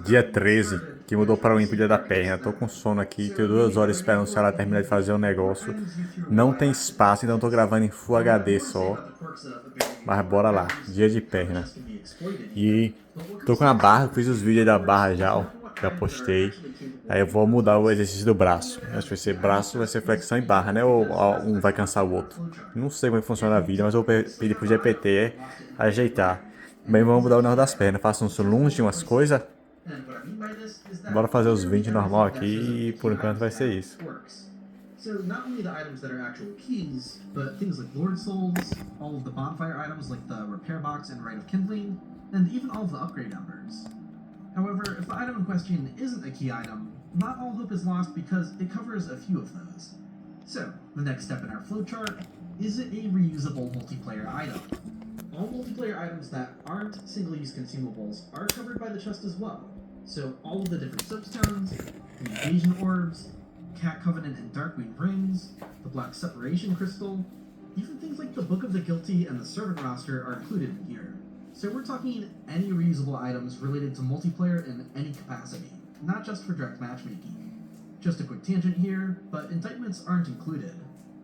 Dia 13, que mudou para o ímpio dia da perna. Tô com sono aqui, tenho 2 horas esperando o celular terminar de fazer um negócio. Não tem espaço, então tô gravando em Full HD só. Mas bora lá, dia de perna. E tô com a barra, fiz os vídeos da barra já, ó. Já postei. Aí eu vou mudar o exercício do braço. Acho que vai ser braço, vai ser flexão e barra, né? Ou um vai cansar o outro. Não sei como é que funciona a vida, mas eu vou pedir pro GPT ajeitar. Bem, vamos mudar o negócio das pernas. Faço uns lunge, umas coisas. Bora fazer os 20 normal aqui e por enquanto vai ser isso. So not only the items that are actual keys, but things like Lord Souls, all of the bonfire items like the Repair Box and Rite of Kindling, and even all of the upgrade numbers. However, if the item in question isn't a key item, not all hope is lost because it covers a few of those. So, the next step in our flowchart, is it a reusable multiplayer item? All multiplayer items that aren't single-use consumables are covered by the chest as well. So all of the different soapstones, the invasion orbs, Cat Covenant and Darkwind rings, the Black Separation Crystal, even things like the Book of the Guilty and the Servant roster are included in here. So we're talking any reusable items related to multiplayer in any capacity, not just for direct matchmaking. Just a quick tangent here, but indictments aren't included.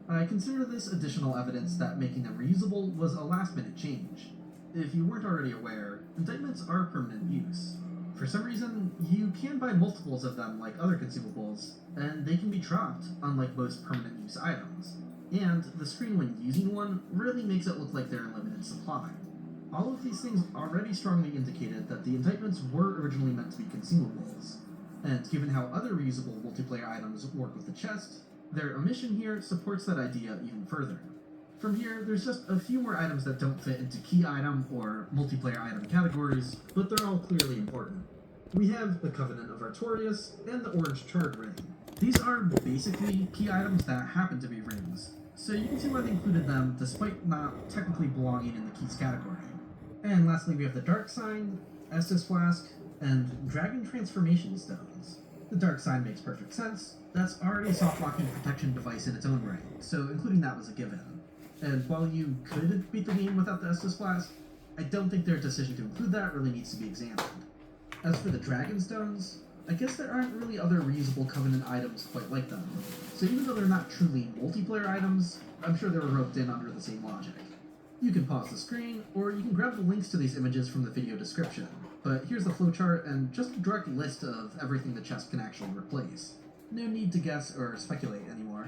I consider this additional evidence that making them reusable was a last-minute change. If you weren't already aware, indictments are permanent use. For some reason, you can buy multiples of them like other consumables, and they can be dropped, unlike most permanent use items. And the screen when using one really makes it look like they're in limited supply. All of these things already strongly indicated that the indictments were originally meant to be consumables. And given how other reusable multiplayer items work with the chest, their omission here supports that idea even further. From here, there's just a few more items that don't fit into key item or multiplayer item categories, but they're all clearly important. We have the Covenant of Artorias and the Orange Charred Ring. These are basically key items that happen to be rings, so you can see why they included them despite not technically belonging in the keys category. And lastly, we have the Dark Sign, Estus Flask, and Dragon Transformation Stones. The Dark Sign makes perfect sense. That's already a soft locking protection device in its own right, so including that was a given. And while you could beat the game without the Estus Flask, I don't think their decision to include that really needs to be examined. As for the Dragon Stones, I guess there aren't really other reusable Covenant items quite like them, so even though they're not truly multiplayer items, I'm sure they were roped in under the same logic. You can pause the screen, or you can grab the links to these images from the video description, but here's the flowchart and just a direct list of everything the chest can actually replace. No need to guess or speculate anymore.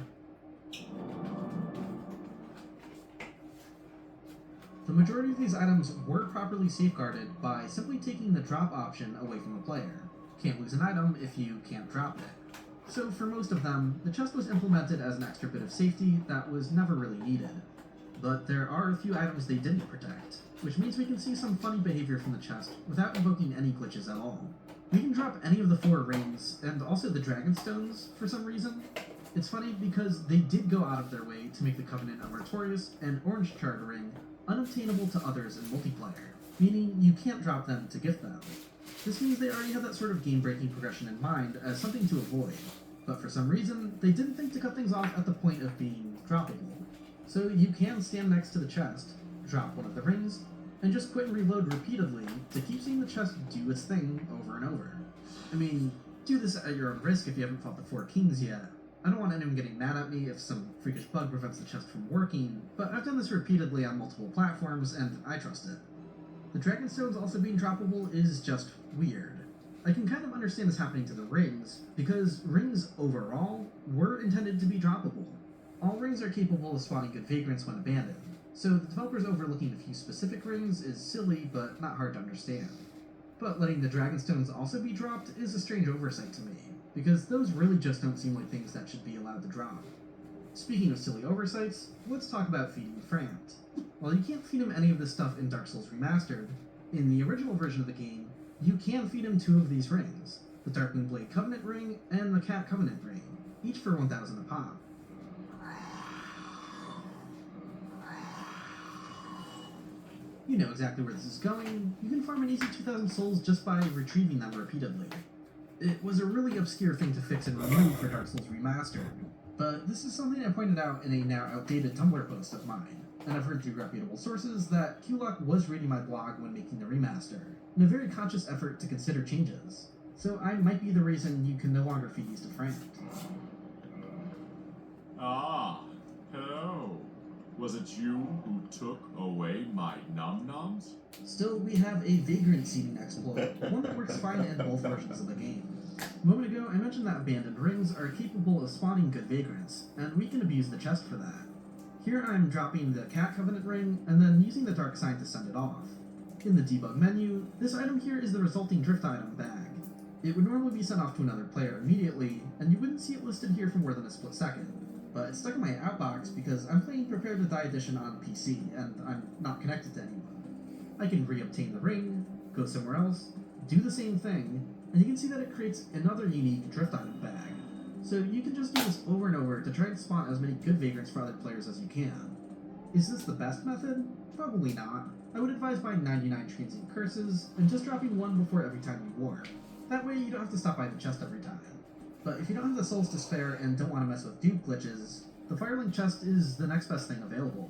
The majority of these items were properly safeguarded by simply taking the drop option away from the player. Can't lose an item if you can't drop it. So for most of them, the chest was implemented as an extra bit of safety that was never really needed. But there are a few items they didn't protect, which means we can see some funny behavior from the chest without invoking any glitches at all. We can drop any of the 4 rings, and also the Dragon Stones, for some reason. It's funny because they did go out of their way to make the Covenant of Artorias and Orange Charred Ring unobtainable to others in multiplayer, meaning you can't drop them to gift them. This means they already had that sort of game-breaking progression in mind as something to avoid, but for some reason, they didn't think to cut things off at the point of being droppable. So you can stand next to the chest, drop one of the rings, and just quit and reload repeatedly to keep seeing the chest do its thing over and over. I mean, do this at your own risk if you haven't fought the 4 kings yet. I don't want anyone getting mad at me if some freakish bug prevents the chest from working, but I've done this repeatedly on multiple platforms, and I trust it. The Dragon Stones also being droppable is just weird. I can kind of understand this happening to the rings, because rings overall were intended to be droppable. All rings are capable of spawning good vagrants when abandoned, so the developers overlooking a few specific rings is silly but not hard to understand. But letting the Dragon Stones also be dropped is a strange oversight to me, because those really just don't seem like things that should be allowed to drop. Speaking of silly oversights, let's talk about feeding Frant. While you can't feed him any of this stuff in Dark Souls Remastered, in the original version of the game, you can feed him 2 of these rings, the Darkwind Blade Covenant Ring and the Cat Covenant Ring, each for 1,000 a pop. You know exactly where this is going. You can farm an easy 2,000 souls just by retrieving them repeatedly. It was a really obscure thing to fix and remove for Dark Souls Remastered, but this is something I pointed out in a now outdated Tumblr post of mine, and I've heard through reputable sources that QLock was reading my blog when making the remaster, in a very conscious effort to consider changes. So I might be the reason you can no longer feed these to Frank. Ah, hello. Was it you who took away my num-nums? Still, we have a vagrant seeding exploit, one that works fine in both versions of the game. A moment ago, I mentioned that abandoned rings are capable of spawning good vagrants, and we can abuse the chest for that. Here I'm dropping the Cat Covenant ring, and then using the Dark Sign to send it off. In the debug menu, this item here is the resulting drift item bag. It would normally be sent off to another player immediately, and you wouldn't see it listed here for more than a split second. But it's stuck in my outbox because I'm playing Prepare to Die Edition on PC, and I'm not connected to anyone. I can re-obtain the ring, go somewhere else, do the same thing, and you can see that it creates another unique drift item bag. So you can just do this over and over to try and spawn as many good vagrants for other players as you can. Is this the best method? Probably not. I would advise buying 99 transient curses, and just dropping one before every time you warp. That way you don't have to stop by the chest every time. But if you don't have the souls to spare and don't want to mess with dupe glitches, the Firelink chest is the next best thing available.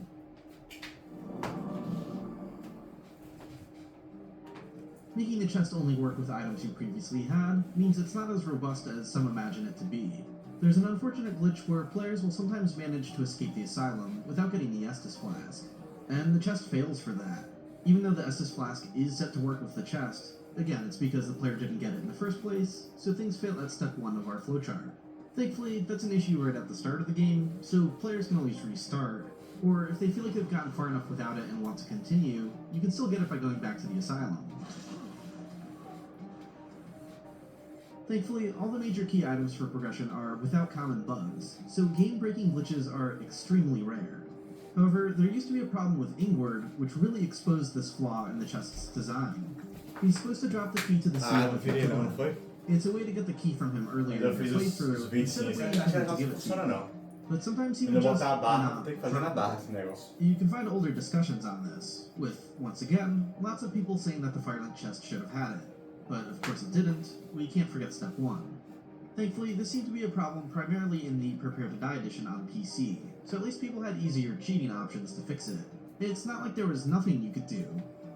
Making the chest only work with items you previously had means it's not as robust as some imagine it to be. There's an unfortunate glitch where players will sometimes manage to escape the asylum without getting the Estus Flask, and the chest fails for that. Even though the Estus Flask is set to work with the chest, again, it's because the player didn't get it in the first place, so things fail at step 1 of our flowchart. Thankfully, that's an issue right at the start of the game, so players can always restart, or if they feel like they've gotten far enough without it and want to continue, you can still get it by going back to the asylum. Thankfully, all the major key items for progression are without common bugs, so game-breaking glitches are extremely rare. However, there used to be a problem with Ingward, which really exposed this flaw in the chest's design. He's supposed to drop the key to the seal não with queria não, the não foi? It's a way to get the key from him earlier Eu in the fiz os playthrough, 20 instead of sim, waiting acho for que him to não give it to funciona you. não. But sometimes he Ainda would just botar a barra, not tem que fazer na barra esse negócio. You can find older discussions on this, with, once again, lots of people saying that the Firelink chest should have had it. But of course it didn't. We can't forget step 1. Thankfully, this seemed to be a problem primarily in the Prepare to Die edition on PC, so at least people had easier cheating options to fix it. It's not like there was nothing you could do,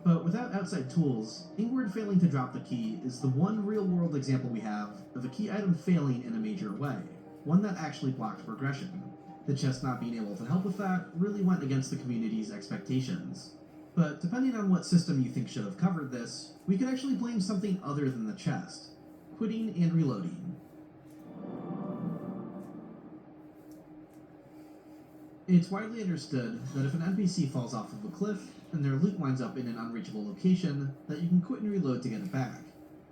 but without outside tools, Ingward failing to drop the key is the one real-world example we have of a key item failing in a major way, one that actually blocked progression. The chest not being able to help with that really went against the community's expectations. But depending on what system you think should have covered this, we could actually blame something other than the chest: quitting and reloading. It's widely understood that if an NPC falls off of a cliff and their loot winds up in an unreachable location, that you can quit and reload to get it back.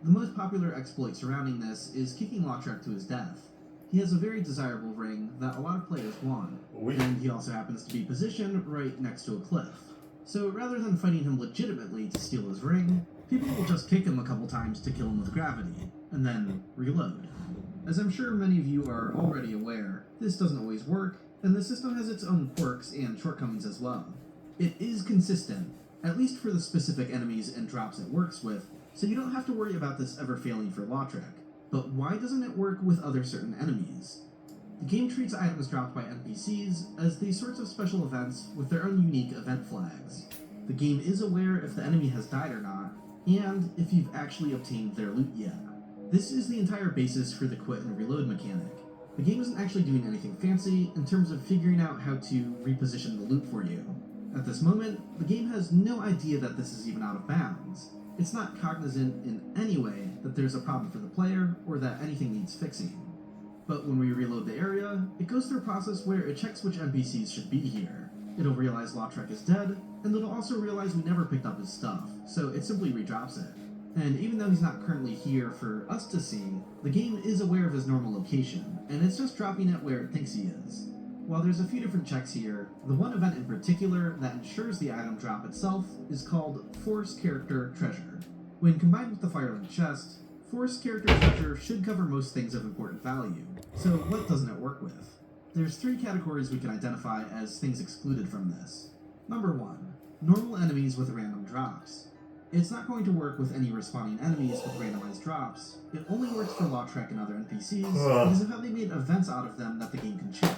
The most popular exploit surrounding this is kicking Lautrec to his death. He has a very desirable ring that a lot of players want, and he also happens to be positioned right next to a cliff. So rather than fighting him legitimately to steal his ring, people will just kick him a couple times to kill him with gravity, and then reload. As I'm sure many of you are already aware, this doesn't always work, and the system has its own quirks and shortcomings as well. It is consistent, at least for the specific enemies and drops it works with, so you don't have to worry about this ever failing for Lautrec. But why doesn't it work with other certain enemies? The game treats items dropped by NPCs as these sorts of special events with their own unique event flags. The game is aware if the enemy has died or not, and if you've actually obtained their loot yet. This is the entire basis for the quit and reload mechanic. The game isn't actually doing anything fancy in terms of figuring out how to reposition the loot for you. At this moment, the game has no idea that this is even out of bounds. It's not cognizant in any way that there's a problem for the player or that anything needs fixing. But when we reload the area, it goes through a process where it checks which NPCs should be here. It'll realize Lautrec is dead, and it'll also realize we never picked up his stuff, so it simply redrops it. And even though he's not currently here for us to see, the game is aware of his normal location, and it's just dropping it where it thinks he is. While there's a few different checks here, the one event in particular that ensures the item drop itself is called Force Character Treasure. When combined with the Firelink chest, Force Character Treasure should cover most things of important value. So what doesn't it work with? There's 3 categories we can identify as things excluded from this. Number 1, normal enemies with random drops. It's not going to work with any respawning enemies with randomized drops. It only works for Lautrec and other NPCs because of how they made events out of them that the game can check.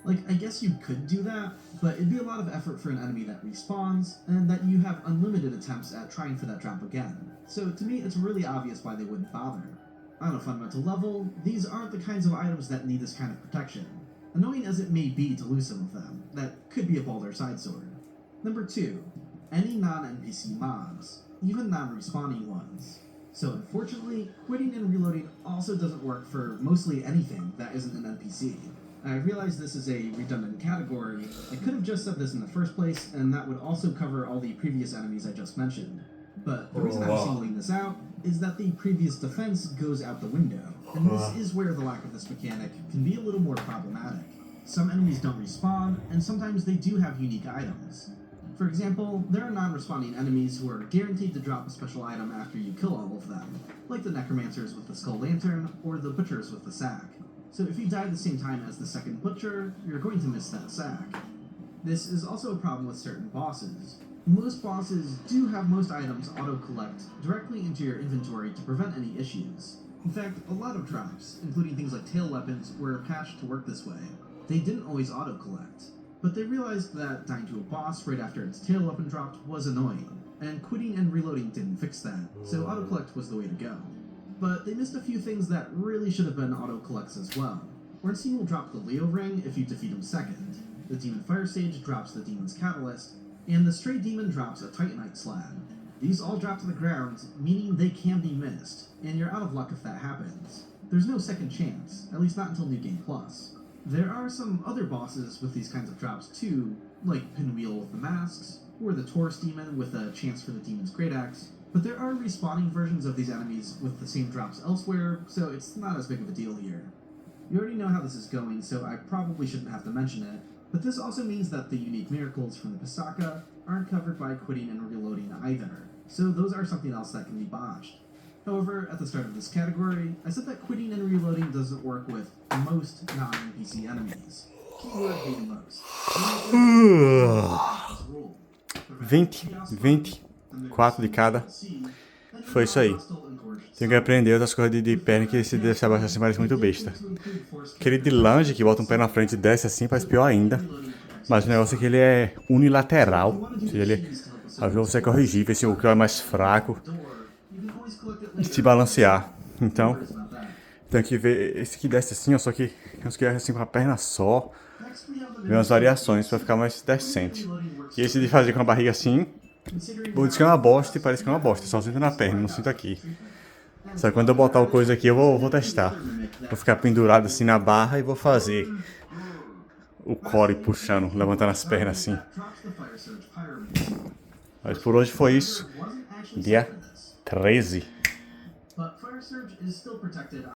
Like, I guess you could do that, but it'd be a lot of effort for an enemy that respawns, and that you have unlimited attempts at trying for that drop again. So to me, it's really obvious why they wouldn't bother. On a fundamental level, these aren't the kinds of items that need this kind of protection. Annoying as it may be to lose some of them, that could be a Baldur side sword. Number 2. Any non-NPC mobs, even non-respawning ones. So unfortunately, quitting and reloading also doesn't work for mostly anything that isn't an NPC. I realize this is a redundant category. I could have just said this in the first place, and that would also cover all the previous enemies I just mentioned. But the reason I'm singling this out is that the previous defense goes out the window, and this is where the lack of this mechanic can be a little more problematic. Some enemies don't respawn, and sometimes they do have unique items. For example, there are non-respawning enemies who are guaranteed to drop a special item after you kill all of them, like the Necromancers with the Skull Lantern, or the Butchers with the Sack. So if you die at the same time as the second Butcher, you're going to miss that sack. This is also a problem with certain bosses. Most bosses do have most items auto-collect directly into your inventory to prevent any issues. In fact, a lot of drops, including things like tail weapons, were patched to work this way. They didn't always auto-collect, but they realized that dying to a boss right after its tail weapon dropped was annoying, and quitting and reloading didn't fix that, so auto-collect was the way to go. But they missed a few things that really should have been auto-collects as well. Ornstein will drop the Leo Ring if you defeat him second, the Demon Fire Sage drops the Demon's Catalyst, and the Stray Demon drops a Titanite Slab. These all drop to the ground, meaning they can be missed, and you're out of luck if that happens. There's no second chance, at least not until New Game Plus. There are some other bosses with these kinds of drops too, like Pinwheel with the Masks, or the Taurus Demon with a chance for the Demon's Great Axe, but there are respawning versions of these enemies with the same drops elsewhere, so it's not as big of a deal here. You already know how this is going, so I probably shouldn't have to mention it, but this also means that the unique miracles from the Pisaka aren't covered by quitting and reloading either, so those are something else that can be botched. However, at the start of this category, I said that quitting and reloading doesn't work with most non-NPC enemies. Keyword being most. 24 de cada. Foi isso aí. Tenho que aprender outras coisas de perna que se deixar baixo assim parece muito besta. Aquele de lunge que bota um pé na frente e desce assim parece pior ainda. Mas o negócio é que ele é unilateral. Ou seja, ele ajuda você a corrigir, ver se o que é mais fraco e se balancear. Então, tem que ver esse que desce assim, ó, só que uns que é assim com a perna só. Ver umas variações pra ficar mais decente. E esse de fazer com a barriga assim, vou dizer que é uma bosta e parece que é uma bosta. Só sinto na perna, não sinto aqui. Só que quando eu botar o coisa aqui, eu vou testar. Vou ficar pendurado assim na barra e vou fazer o core puxando, levantando as pernas assim. Mas por hoje foi isso. Dia 13.